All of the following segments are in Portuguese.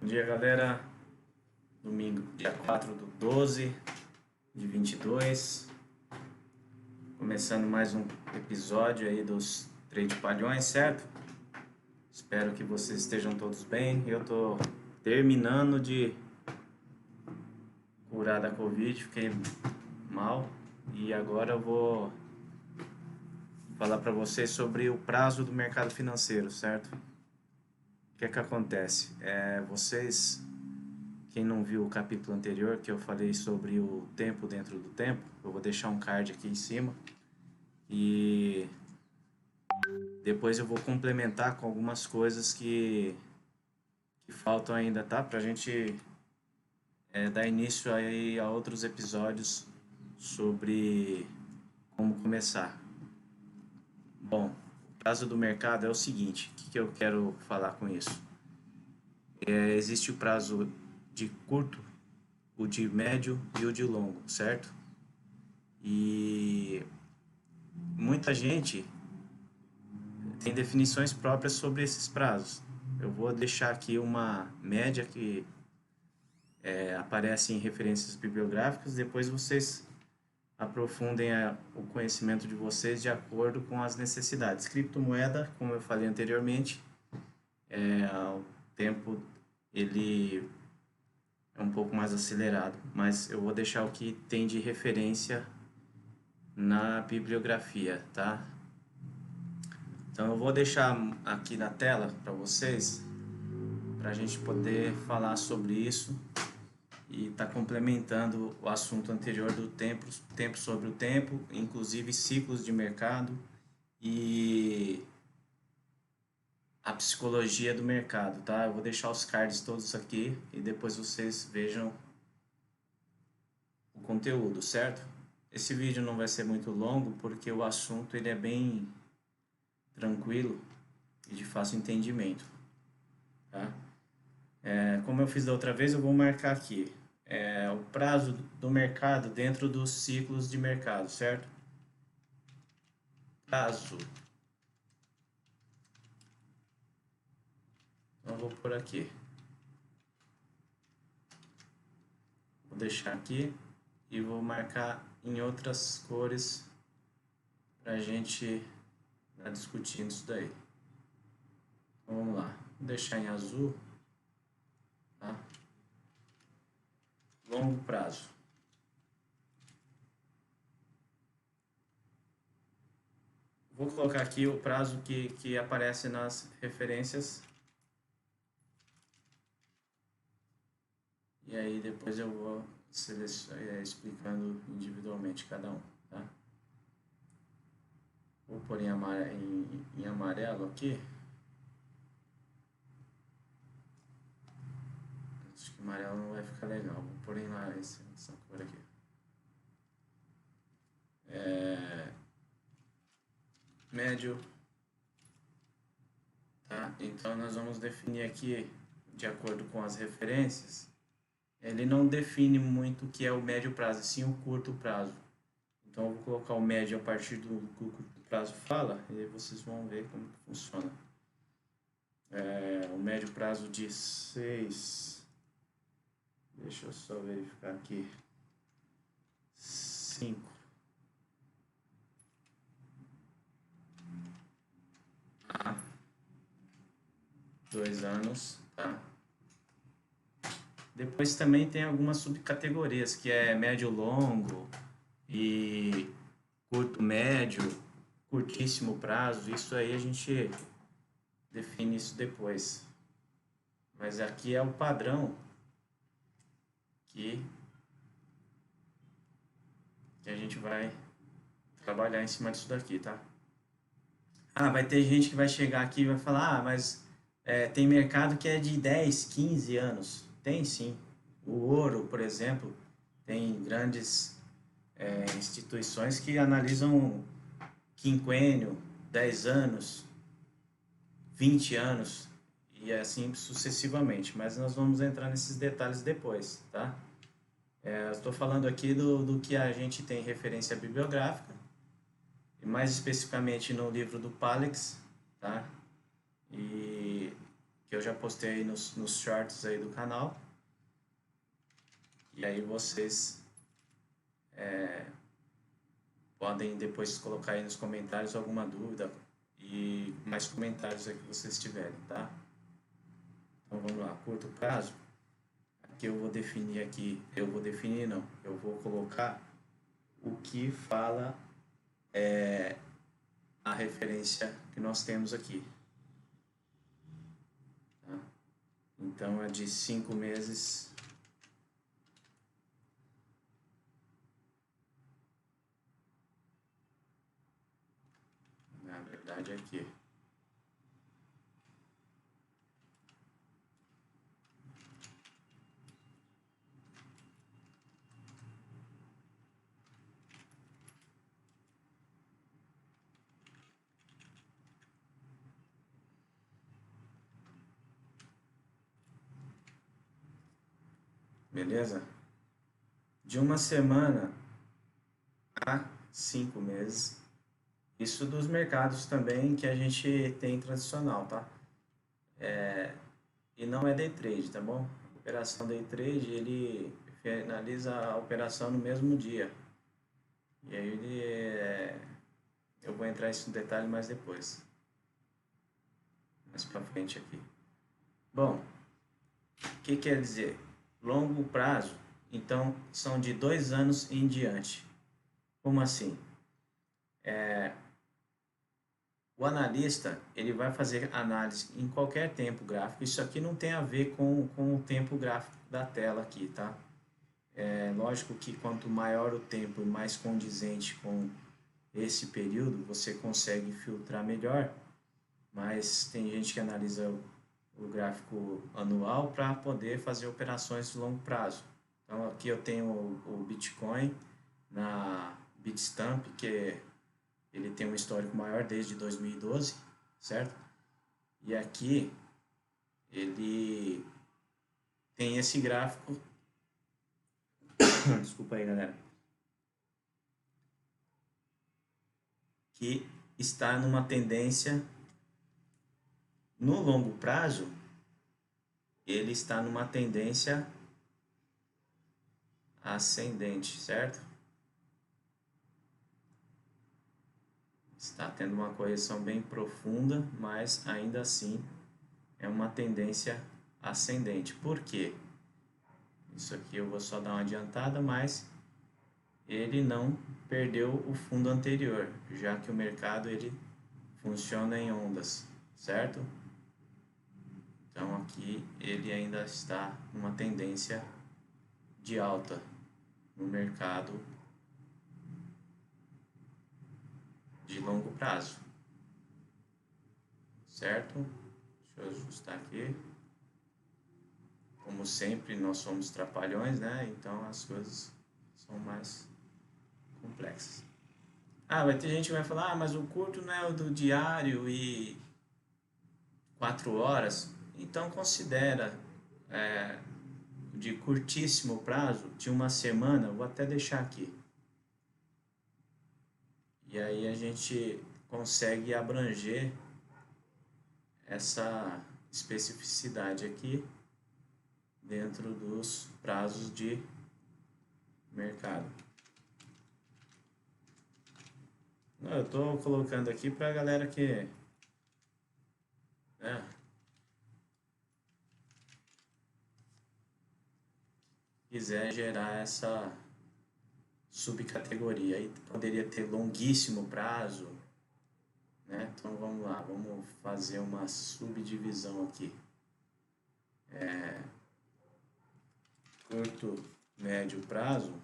Bom dia, galera. Domingo, dia 4 do 12 de 22. Começando mais um episódio aí dos Trade Palhões, certo? Espero que vocês estejam todos bem. Eu tô terminando de curar da Covid, fiquei mal. E agora eu vou falar para vocês sobre o prazo do mercado financeiro, certo? O que é que acontece? Quem não viu o capítulo anterior, que eu falei sobre o tempo dentro do tempo, eu vou deixar um card aqui em cima. E depois eu vou complementar com algumas coisas que faltam ainda, tá? Pra gente dar início aí a outros episódios sobre como começar. Bom, o prazo do mercado é o seguinte, o que eu quero falar com isso? Existe o prazo de curto, o de médio e o de longo, certo? E muita gente tem definições próprias sobre esses prazos. Eu vou deixar aqui uma média que aparece em referências bibliográficas, depois vocês aprofundem o conhecimento de vocês de acordo com as necessidades. Criptomoeda, como eu falei anteriormente, o tempo ele é um pouco mais acelerado, mas eu vou deixar o que tem de referência na bibliografia, tá? Então eu vou deixar aqui na tela para vocês, para a gente poder falar sobre isso e tá complementando o assunto anterior do tempo sobre o tempo, inclusive ciclos de mercado e a psicologia do mercado, tá? Eu vou deixar os cards todos aqui e depois vocês vejam o conteúdo, certo? Esse vídeo não vai ser muito longo porque o assunto ele é bem tranquilo e de fácil entendimento, tá? Como eu fiz da outra vez, eu vou marcar aqui o prazo do mercado dentro dos ciclos de mercado, certo? Prazo. Então, eu vou por aqui. Vou deixar aqui e vou marcar em outras cores para a gente estar discutindo isso daí. Então, vamos lá. Vou deixar em azul. Tá? Longo prazo. Vou colocar aqui o prazo que aparece nas referências. E aí depois eu vou explicando individualmente cada um, tá? Vou pôr em amarelo aqui. Acho que amarelo não vai ficar legal. Vou pôr em lá essa cor aqui. Médio. Tá? Então nós vamos definir aqui, de acordo com as referências, ele não define muito o que é o médio prazo, sim o curto prazo. Então eu vou colocar o médio a partir do que o curto prazo fala, e aí vocês vão ver como funciona. O médio prazo de 6, deixa eu só verificar aqui, 5, tá? 2 anos, tá? Depois também tem algumas subcategorias, que é médio longo e curto médio, curtíssimo prazo. Isso aí a gente define isso depois. Mas aqui é o padrão que a gente vai trabalhar em cima disso daqui, tá? Vai ter gente que vai chegar aqui e vai falar, mas tem mercado que é de 10, 15 anos. Tem sim. O ouro, por exemplo, tem grandes instituições que analisam quinquênio, 10 anos, 20 anos e assim sucessivamente. Mas nós vamos entrar nesses detalhes depois, tá? Eu estou falando aqui do que a gente tem referência bibliográfica, e mais especificamente no livro do Palex, tá? E que eu já postei aí nos shorts aí do canal. E aí vocês podem depois colocar aí nos comentários alguma dúvida e mais comentários aí que vocês tiverem, tá? Então vamos lá, curto prazo. Aqui eu vou definir eu vou colocar o que fala a referência que nós temos aqui. Tá? Então é de 5 meses. Na verdade aqui. Beleza? De uma semana a 5 meses. Isso dos mercados também que a gente tem tradicional, tá? E não é day trade, tá bom? Operação day trade, ele finaliza a operação no mesmo dia. E aí eu vou entrar isso no detalhe mais depois. Mais pra frente aqui. Bom, o que quer dizer? Longo prazo, então são de 2 anos em diante. Como assim? O analista, ele vai fazer análise em qualquer tempo gráfico. Isso aqui não tem a ver com o tempo gráfico da tela aqui, tá? É lógico que quanto maior o tempo e mais condizente com esse período, você consegue filtrar melhor, mas tem gente que analisa o gráfico anual para poder fazer operações de longo prazo. Então aqui eu tenho o Bitcoin na Bitstamp, que ele tem um histórico maior desde 2012, certo? E aqui ele tem esse gráfico. Desculpa aí, galera. Que está numa tendência no longo prazo, ele está numa tendência ascendente, certo? Está tendo uma correção bem profunda, mas ainda assim é uma tendência ascendente. Por quê? Isso aqui eu vou só dar uma adiantada, mas ele não perdeu o fundo anterior, já que o mercado ele funciona em ondas, certo? Então aqui ele ainda está numa tendência de alta no mercado de longo prazo, certo? Deixa eu ajustar aqui. Como sempre, nós somos trapalhões, né? Então as coisas são mais complexas. Vai ter gente que vai falar, mas o curto não é o do diário e 4 horas. Então considera de curtíssimo prazo, de uma semana, vou até deixar aqui. E aí a gente consegue abranger essa especificidade aqui dentro dos prazos de mercado. Eu estou colocando aqui para a galera que quiser gerar essa subcategoria. Aí poderia ter longuíssimo prazo, né? Então vamos lá, vamos fazer uma subdivisão aqui. Curto, médio prazo.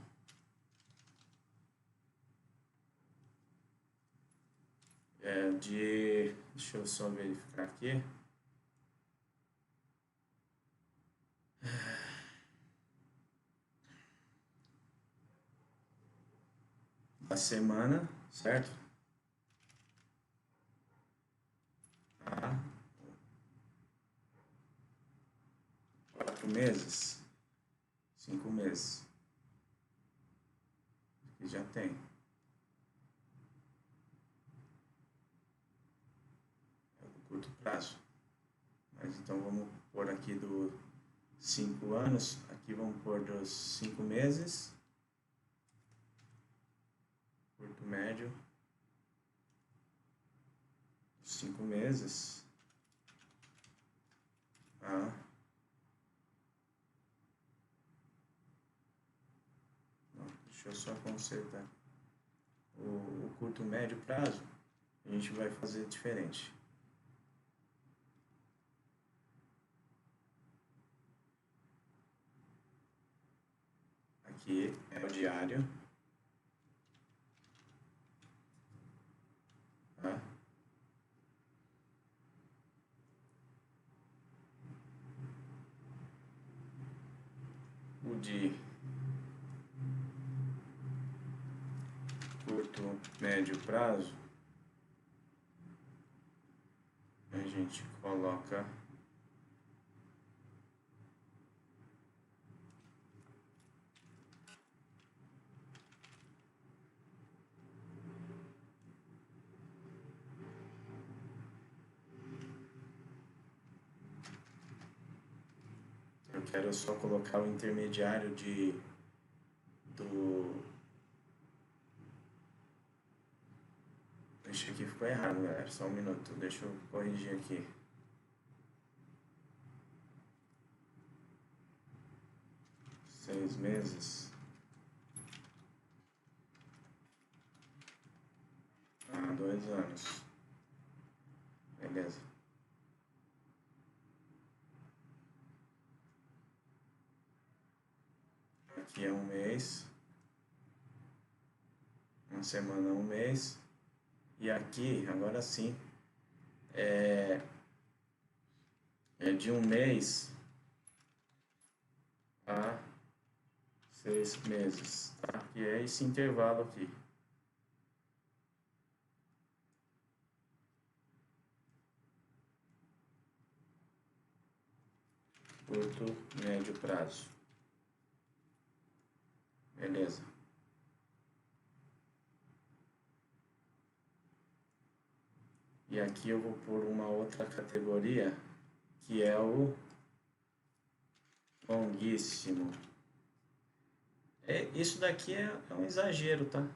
Deixa eu só verificar aqui. A semana, certo? 4 meses, 5 meses. Aqui já tem. É o curto prazo. Mas então vamos pôr aqui do 5 anos, aqui vamos pôr dos 5 meses, curto médio, 5 meses, tá? Não, deixa eu só consertar. O curto médio prazo, a gente vai fazer diferente. Aqui é o diário, tá? O de curto, médio prazo, a gente coloca eu quero só colocar o intermediário do Deixa aqui, ficou errado, galera. Só um minuto, deixa eu corrigir aqui. Seis meses. 2 anos. Beleza. Aqui é um mês. Uma semana, um mês. E aqui, agora sim, é de um mês a 6 meses, tá? E é esse intervalo aqui. Curto, médio prazo. Beleza. E aqui eu vou pôr uma outra categoria, que é o longuíssimo. Isso daqui é um exagero, tá?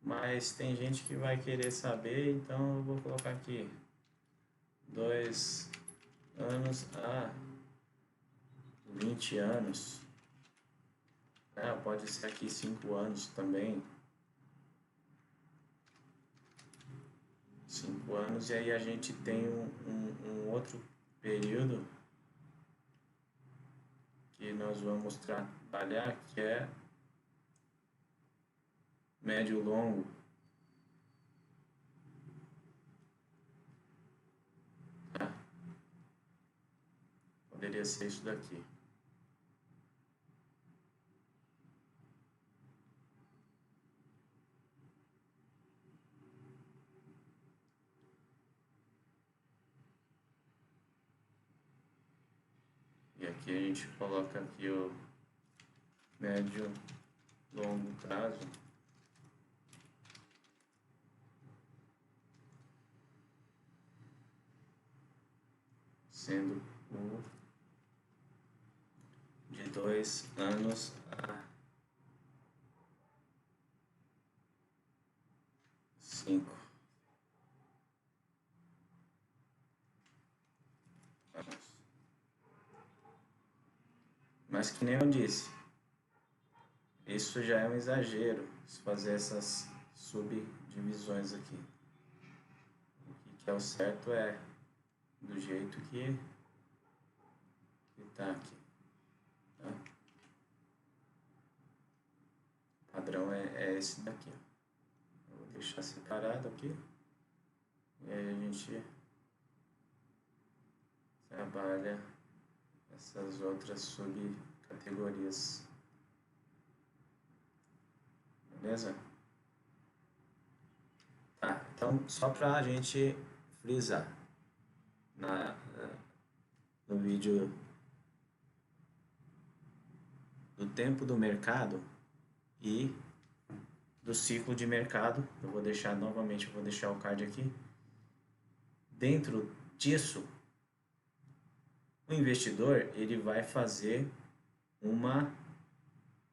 Mas tem gente que vai querer saber, então eu vou colocar aqui 2 anos a 20 anos. Pode ser aqui 5 anos também. 5 anos, e aí a gente tem um outro período que nós vamos trabalhar, que é médio longo. Tá? Poderia ser isso daqui. E aqui a gente coloca aqui o médio longo prazo. Sendo o de 2 anos a 5 anos. Mas que nem eu disse, isso já é um exagero, fazer essas subdivisões aqui. O que é o certo é do jeito que tá aqui. Tá? O padrão é esse daqui. Eu vou deixar separado aqui. E aí a gente trabalha essas outras subcategorias. Beleza? Tá, então só para a gente frisar no vídeo do tempo do mercado e do ciclo de mercado, eu vou deixar novamente, eu vou deixar o card aqui. Dentro disso, O investidor, ele vai fazer uma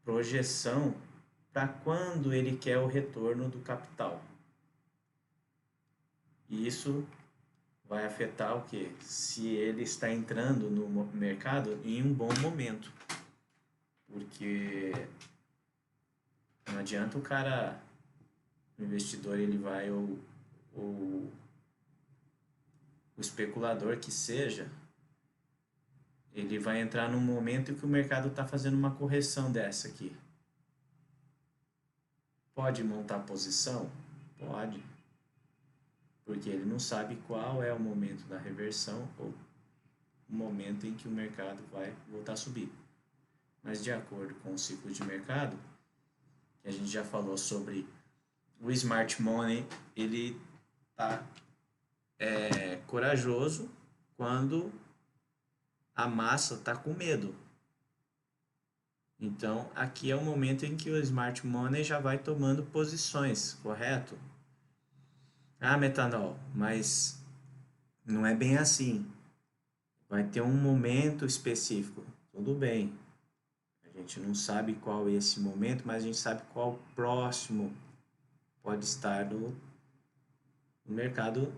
projeção para quando ele quer o retorno do capital. E isso vai afetar o quê? Se ele está entrando no mercado em um bom momento. Porque não adianta o cara, o investidor, ele vai, ou o especulador que seja, ele vai entrar num momento em que o mercado está fazendo uma correção dessa aqui. Pode montar posição? Pode. Porque ele não sabe qual é o momento da reversão ou o momento em que o mercado vai voltar a subir. Mas de acordo com o ciclo de mercado, que a gente já falou sobre o smart money, ele está corajoso quando a massa está com medo. Então, aqui é o momento em que o smart money já vai tomando posições, correto? Ah, metanol, mas não é bem assim. Vai ter um momento específico. Tudo bem. A gente não sabe qual é esse momento, mas a gente sabe qual próximo pode estar no mercado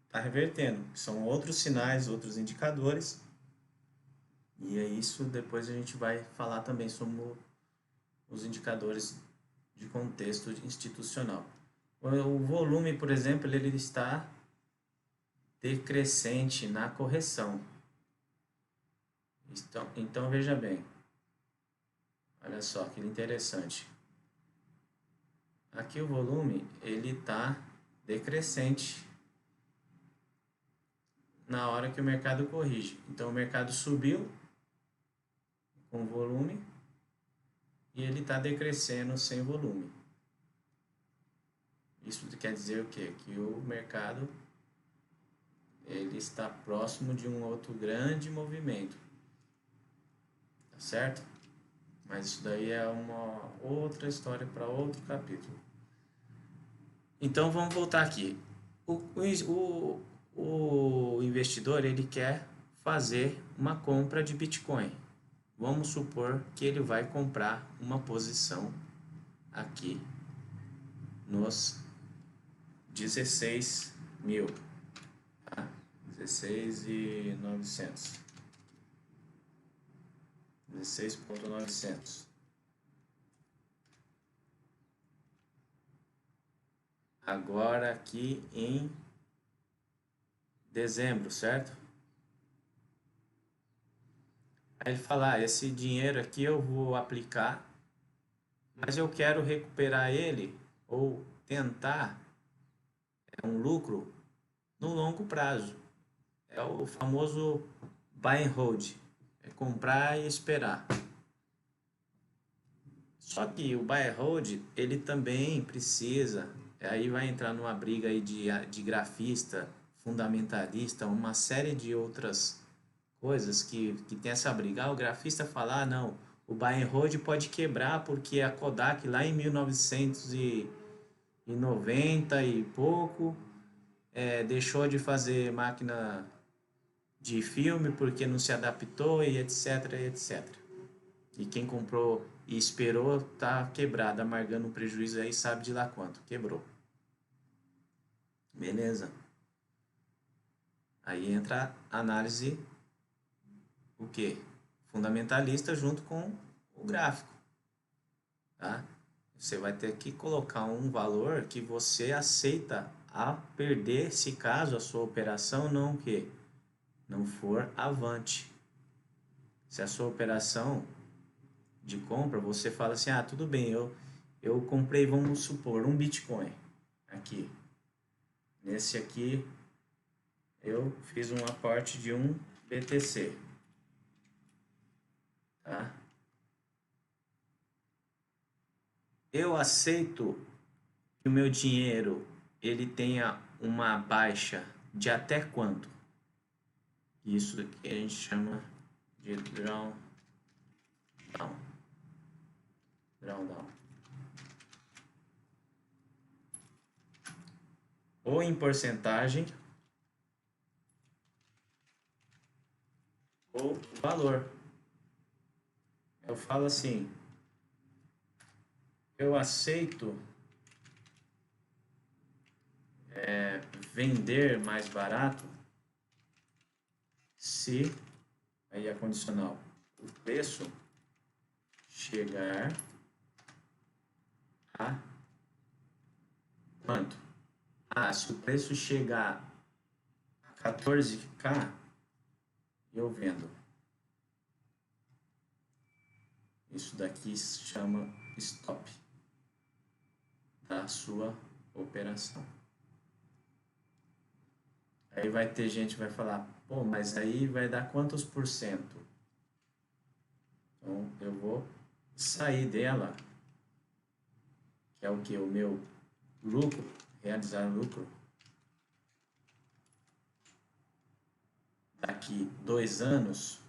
está revertendo. São outros sinais, outros indicadores. E é isso, depois a gente vai falar também sobre os indicadores de contexto institucional. O volume, por exemplo, ele está decrescente na correção. Então veja bem, olha só que interessante. Aqui o volume ele está decrescente na hora que o mercado corrige. Então o mercado subiu com volume e ele está decrescendo sem volume. Isso quer dizer o quê? Que o mercado ele está próximo de um outro grande movimento, tá certo? Mas isso daí é uma outra história para outro capítulo. Então vamos voltar aqui. O investidor ele quer fazer uma compra de Bitcoin. Vamos supor que ele vai comprar uma posição aqui nos 16 mil, tá? 16.900. 16.900. Agora aqui em dezembro, certo? Aí ele fala, esse dinheiro aqui eu vou aplicar, mas eu quero recuperar ele ou tentar um lucro no longo prazo. É o famoso buy and hold, é comprar e esperar. Só que o buy and hold, ele também precisa, aí vai entrar numa briga aí de grafista, fundamentalista, uma série de outras coisas que tem essa briga. O grafista fala, não, o buy and hold pode quebrar porque a Kodak lá em 1990 e pouco deixou de fazer máquina de filme porque não se adaptou e etc, etc. E quem comprou e esperou tá quebrado, amargando um prejuízo aí, sabe de lá quanto. Quebrou. Beleza. Aí entra a análise, o quê? Fundamentalista junto com o gráfico. Tá? Você vai ter que colocar um valor que você aceita a perder se caso a sua operação não que não for avante. Se a sua operação de compra, você fala assim, ah, tudo bem, eu comprei, vamos supor, um Bitcoin aqui. Nesse aqui, eu fiz um aporte de um BTC. Tá? Eu aceito que o meu dinheiro ele tenha uma baixa de até quanto? Isso aqui a gente chama de drawdown. Drawdown. Ou em porcentagem, ou valor. Eu falo assim, eu aceito vender mais barato se, aí a condicional, o preço chegar a quanto? Ah, se o preço chegar a 14k, eu vendo. Isso daqui se chama stop da sua operação. Aí vai ter gente que vai falar, pô, mas aí vai dar quantos por cento? Então eu vou sair dela, que é o que? O meu lucro, realizar lucro. Daqui 2 anos,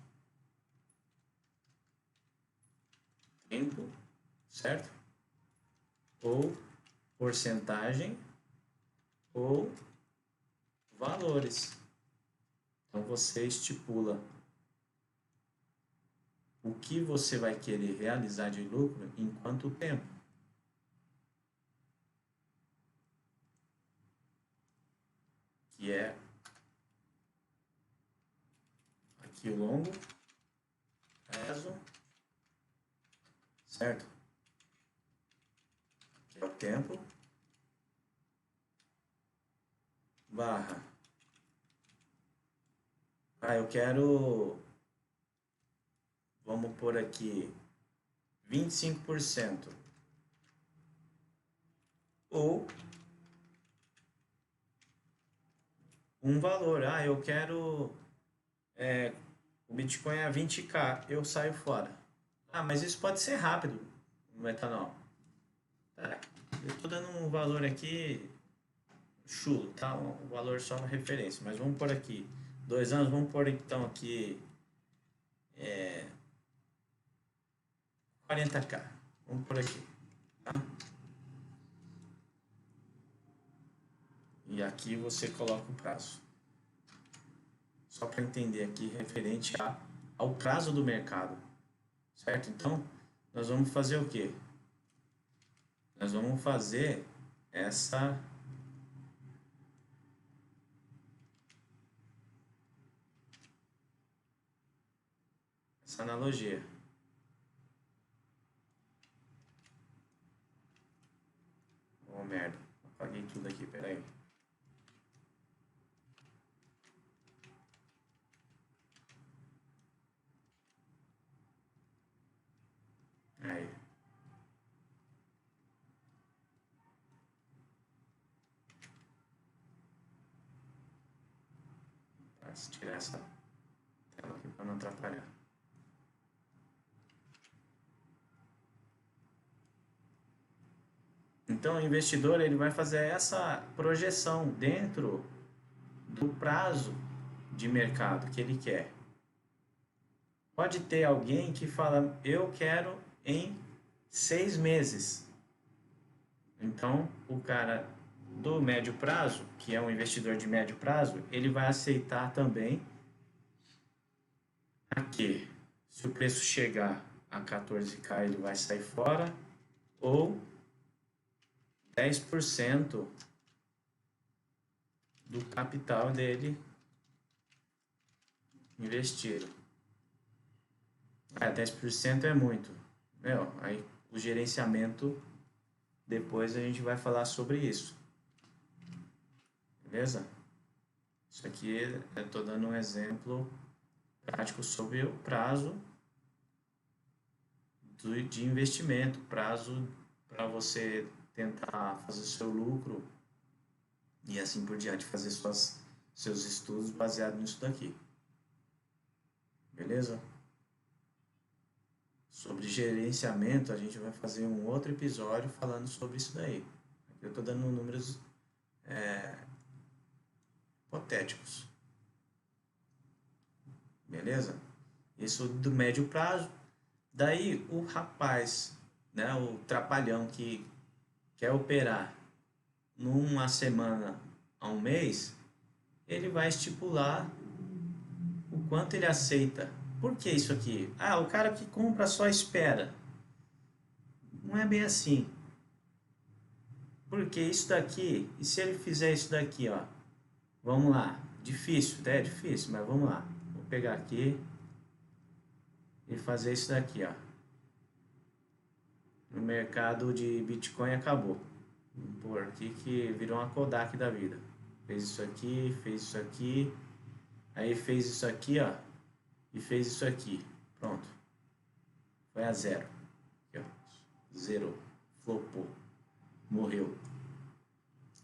tempo, certo? Ou porcentagem, ou valores. Então você estipula o que você vai querer realizar de lucro em quanto tempo. Que é aqui o longo prazo, certo? Que é o tempo, barra. Ah, eu quero, vamos pôr aqui, 25%. Ou um valor. Ah, eu quero o Bitcoin a 20k, eu saio fora. Ah, mas isso pode ser rápido no etanol. Tá, eu estou dando um valor aqui chulo, tá? Um valor só uma referência. Mas vamos por aqui 2 anos, vamos pôr então aqui 40k. Vamos por aqui. Tá? E aqui você coloca o prazo. Só para entender aqui, referente ao prazo do mercado. Certo? Então, nós vamos fazer o quê? Nós vamos fazer essa analogia. Oh, merda. Apaguei tudo aqui, peraí. Aí. Vou tirar essa tela aqui para não atrapalhar. Então, o investidor ele vai fazer essa projeção dentro do prazo de mercado que ele quer. Pode ter alguém que fala, eu quero em 6 meses. Então, o cara do médio prazo, que é um investidor de médio prazo, ele vai aceitar também aqui. Se o preço chegar a 14k, ele vai sair fora, ou 10% do capital dele investido. 10% é muito. Meu, aí o gerenciamento, depois a gente vai falar sobre isso. Beleza? Isso aqui eu estou dando um exemplo prático sobre o prazo de investimento, prazo para você tentar fazer seu lucro e assim por diante, fazer seus estudos baseados nisso daqui. Beleza? Sobre gerenciamento, a gente vai fazer um outro episódio falando sobre isso daí. Aqui eu estou dando números hipotéticos. Beleza? Isso do médio prazo. Daí o rapaz, né, o trapalhão que quer operar numa semana a um mês, ele vai estipular o enquanto ele aceita. Por que isso aqui? Ah, o cara que compra só espera. Não é bem assim. Porque isso daqui, e se ele fizer isso daqui, ó, vamos lá, difícil, é difícil, mas vamos lá. Vou pegar aqui e fazer isso daqui, ó. No mercado de Bitcoin acabou. Vamos pôr aqui que virou uma Kodak da vida. Fez isso aqui, aí fez isso aqui, ó, e fez isso aqui. Pronto. Foi a zero. Aqui, ó. Zerou. Flopou. Morreu.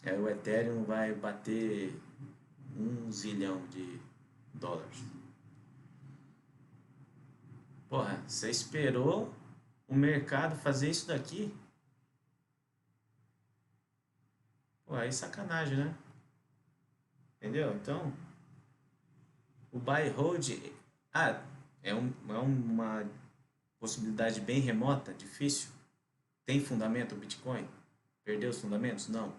Aí o Ethereum vai bater 1 zilhão de dólares. Porra, você esperou o mercado fazer isso daqui? Pô, aí sacanagem, né? Entendeu? Então, o buy hold, ah, é uma possibilidade bem remota, difícil. Tem fundamento o Bitcoin? Perdeu os fundamentos? Não.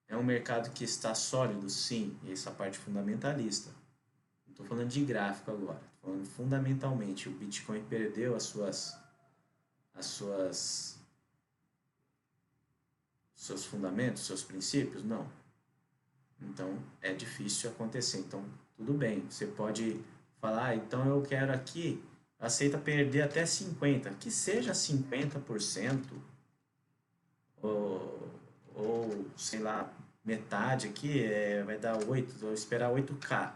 É um mercado que está sólido? Sim. E essa parte fundamentalista. Não estou falando de gráfico agora. Estou falando fundamentalmente. O Bitcoin perdeu seus fundamentos, seus princípios? Não. Então, é difícil acontecer. Então, tudo bem. Você pode falar, ah, então eu quero aqui, aceita perder até 50%. Que seja 50%, ou sei lá, metade aqui vai dar 8, vou esperar 8K,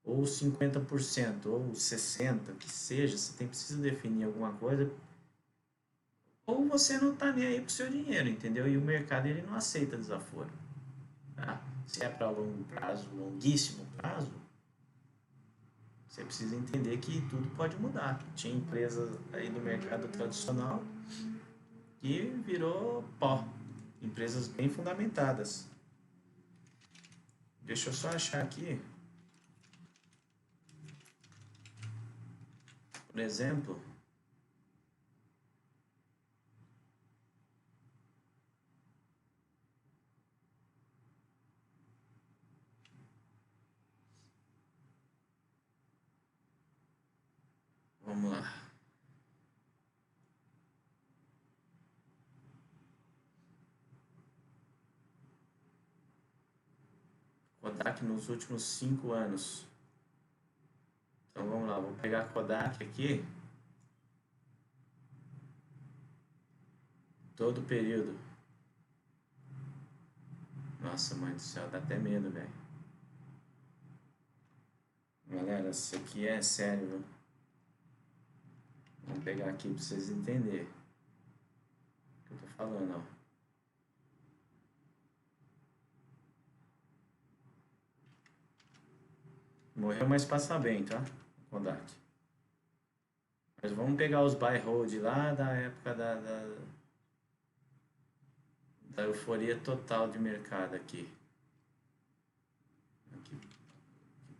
ou 50%, ou 60%, que seja, precisa definir alguma coisa, ou você não está nem aí pro seu dinheiro, entendeu? E o mercado ele não aceita desaforo, tá? Se é para longo prazo, longuíssimo prazo, você precisa entender que tudo pode mudar. Tinha empresas aí do mercado tradicional que virou pó. Empresas bem fundamentadas. Deixa eu só achar aqui. Por exemplo, vamos lá. Kodak nos últimos 5 anos. Então vamos lá, vou pegar a Kodak aqui. Todo o período. Nossa, mãe do céu, dá até medo, velho. Galera, isso aqui é sério, viu? Vamos pegar aqui pra vocês entenderem o que eu tô falando, ó. Morreu, mas passa bem, tá? Kodak. Mas vamos pegar os buy hold lá da época da euforia total de mercado aqui. Que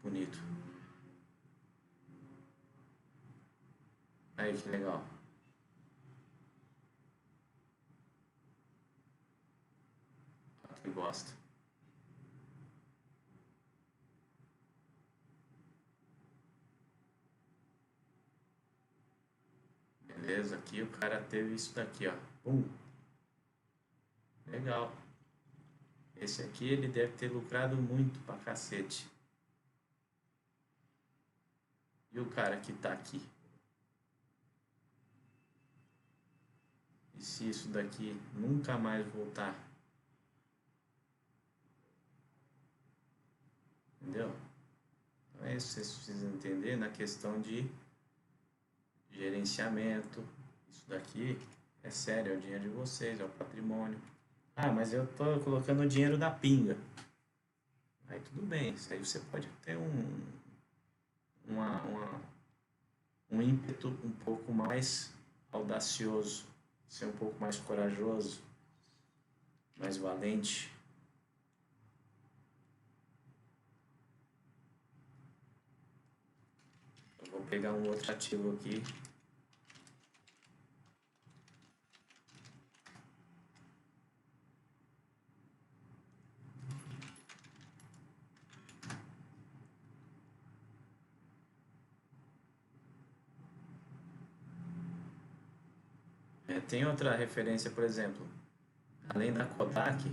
bonito. Aí, que legal. Que gosta. Beleza, aqui o cara teve isso daqui, ó. Legal. Esse aqui ele deve ter lucrado muito pra cacete. E o cara que tá aqui? E se isso daqui nunca mais voltar? Entendeu? Então é isso que vocês precisam entender na questão de gerenciamento. Isso daqui é sério, é o dinheiro de vocês, é o patrimônio. Ah, mas eu tô colocando o dinheiro da pinga. Aí tudo bem, isso aí você pode ter um ímpeto um pouco mais audacioso, ser um pouco mais corajoso, mais valente. Eu vou pegar um outro ativo aqui. Tem outra referência, por exemplo, além da Kodak,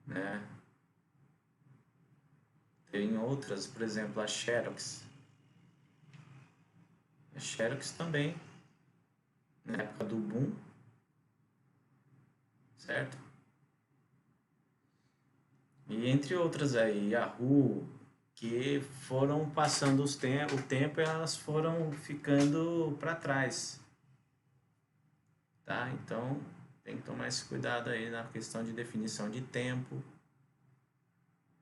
né? Tem outras, por exemplo, a Xerox. A Xerox também, na época do boom, certo? E entre outras aí, Yahoo, que foram passando o tempo e elas foram ficando para trás, tá? Então tem que tomar esse cuidado aí na questão de definição de tempo,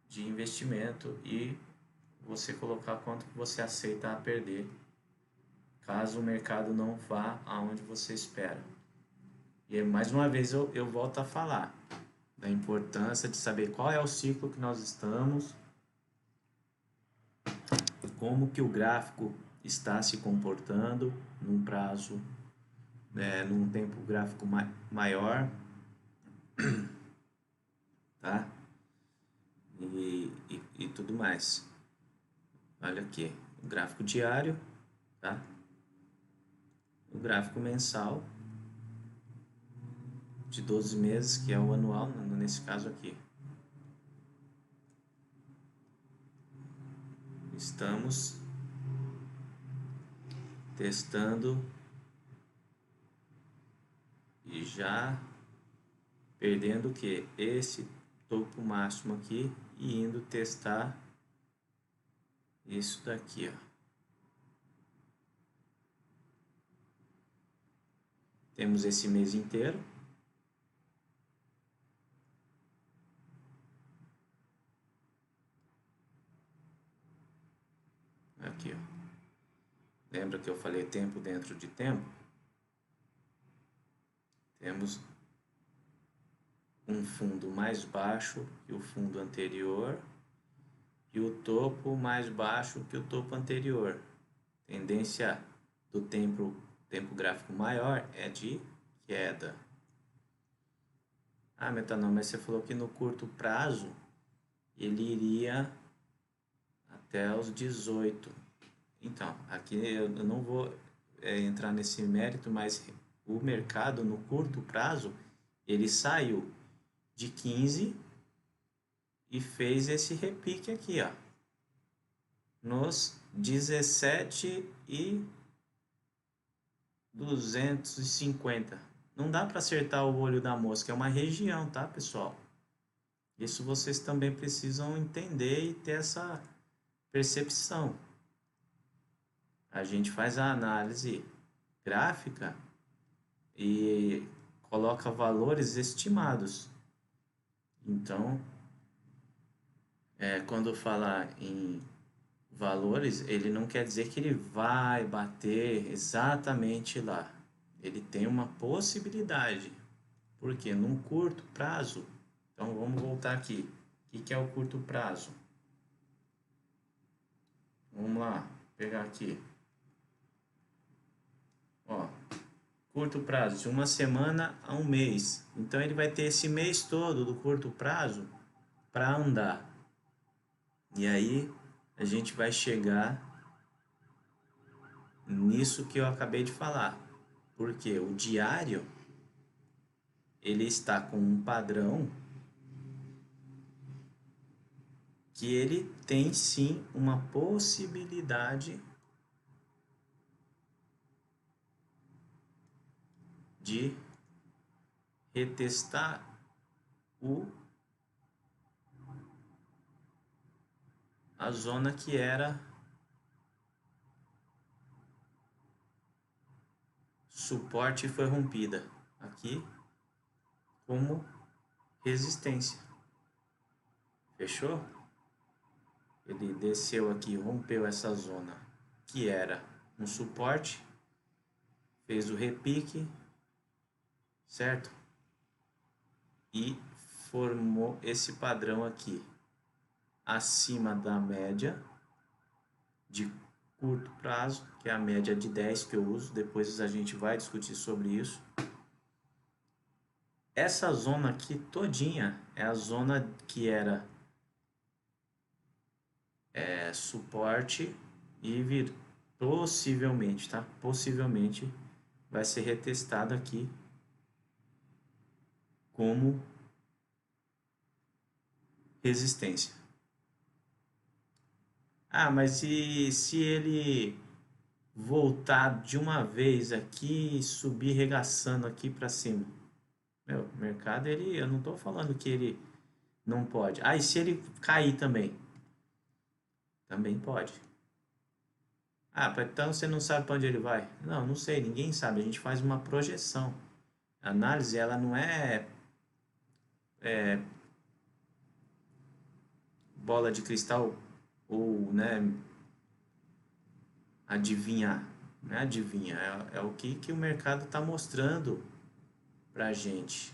de investimento e você colocar quanto que você aceita a perder, caso o mercado não vá aonde você espera. E mais uma vez eu volto a falar da importância de saber qual é o ciclo que nós estamos, como que o gráfico está se comportando num prazo, num tempo gráfico maior, tá? E tudo mais. Olha aqui, o gráfico diário, tá? O gráfico mensal de 12 meses, que é o anual, nesse caso aqui. Estamos testando e já perdendo o que? Esse topo máximo aqui e indo testar isso daqui, ó. Temos esse mês inteiro. Aqui, ó. Lembra que eu falei tempo dentro de tempo? Temos um fundo mais baixo que o fundo anterior e o topo mais baixo que o topo anterior. Tendência do tempo gráfico maior é de queda. Ah, Metanol, mas você falou que no curto prazo ele iria até os 18. Então, aqui eu não vou entrar nesse mérito, mas o mercado no curto prazo ele saiu de 15 e fez esse repique aqui, ó, nos 17 e 250. Não dá para acertar o olho da mosca, é uma região, tá, pessoal? Isso vocês também precisam entender e ter essa percepção. A gente faz a análise gráfica e coloca valores estimados. Então, quando falar em valores, ele não quer dizer que ele vai bater exatamente lá. Ele tem uma possibilidade. Porque num curto prazo, então vamos voltar aqui. O que é o curto prazo? Vamos lá, pegar aqui. Ó, curto prazo, de uma semana a um mês. Então ele vai ter esse mês todo do curto prazo para andar. E aí a gente vai chegar nisso que eu acabei de falar. Porque o diário ele está com um padrão que ele tem sim uma possibilidade de retestar a zona que era suporte e foi rompida aqui como resistência. Fechou? Ele desceu aqui, rompeu essa zona que era um suporte, fez o repique, certo? E formou esse padrão aqui acima da média de curto prazo, que é a média de 10 que eu uso, depois a gente vai discutir sobre isso. Essa zona aqui todinha é a zona que era suporte e possivelmente, tá? Possivelmente vai ser retestado aqui como resistência. Ah, mas se ele voltar de uma vez aqui e subir regaçando aqui para cima? Meu, o mercado, eu não estou falando que ele não pode. Ah, e se ele cair também? Também pode. Ah, então você não sabe para onde ele vai? Não, não sei, ninguém sabe. A gente faz uma projeção. A análise, ela não é bola de cristal ou, né, adivinhar. Não é adivinha, é o que o mercado está mostrando para a gente.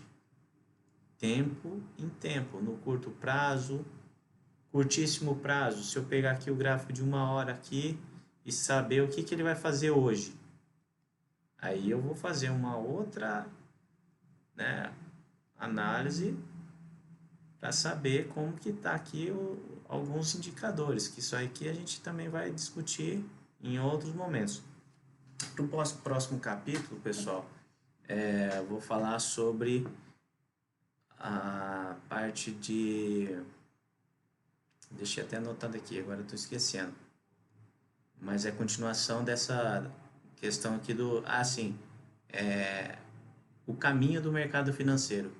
Tempo em tempo, no curto prazo, curtíssimo prazo. Se eu pegar aqui o gráfico de 1 hora aqui e saber o que ele vai fazer hoje, aí eu vou fazer uma outra, né, análise para saber como que está aqui alguns indicadores, que isso aqui a gente também vai discutir em outros momentos. No próximo capítulo, pessoal, eu vou falar sobre a parte de... Deixei até anotado aqui, agora estou esquecendo. Mas é continuação dessa questão aqui do... Ah, sim. O caminho do mercado financeiro.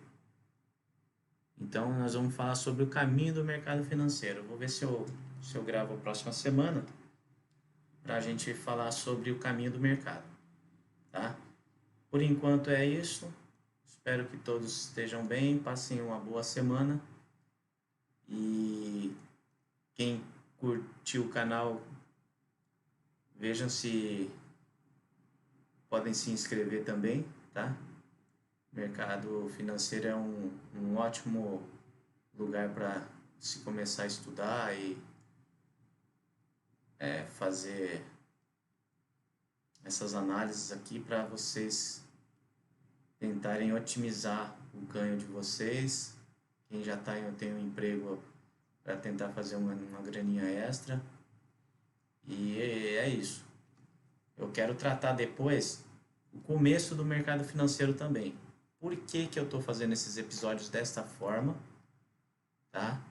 Então, nós vamos falar sobre o caminho do mercado financeiro. Vou ver se eu gravo a próxima semana para a gente falar sobre o caminho do mercado, tá? Por enquanto é isso. Espero que todos estejam bem, passem uma boa semana. E quem curtiu o canal, vejam se podem se inscrever também, tá? Mercado financeiro é um ótimo lugar para se começar a estudar e fazer essas análises aqui para vocês tentarem otimizar o ganho de vocês. Quem já tem um emprego, para tentar fazer uma graninha extra. E é isso. Eu quero tratar depois o começo do mercado financeiro também. Por que eu estou fazendo esses episódios desta forma, tá?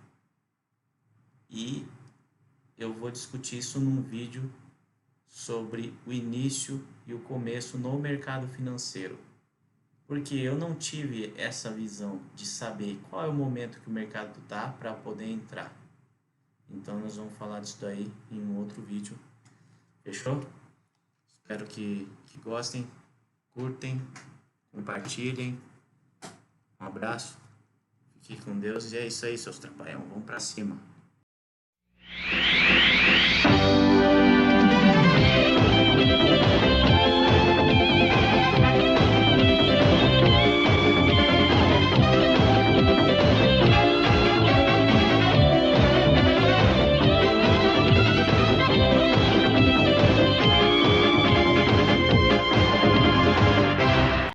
E eu vou discutir isso num vídeo sobre o início e o começo no mercado financeiro. Porque eu não tive essa visão de saber qual é o momento que o mercado está para poder entrar. Então nós vamos falar disso daí em um outro vídeo. Fechou? Espero que gostem, curtem, compartilhem. Um abraço. Fique com Deus e é isso aí, seus trapalhão. Vamos pra cima.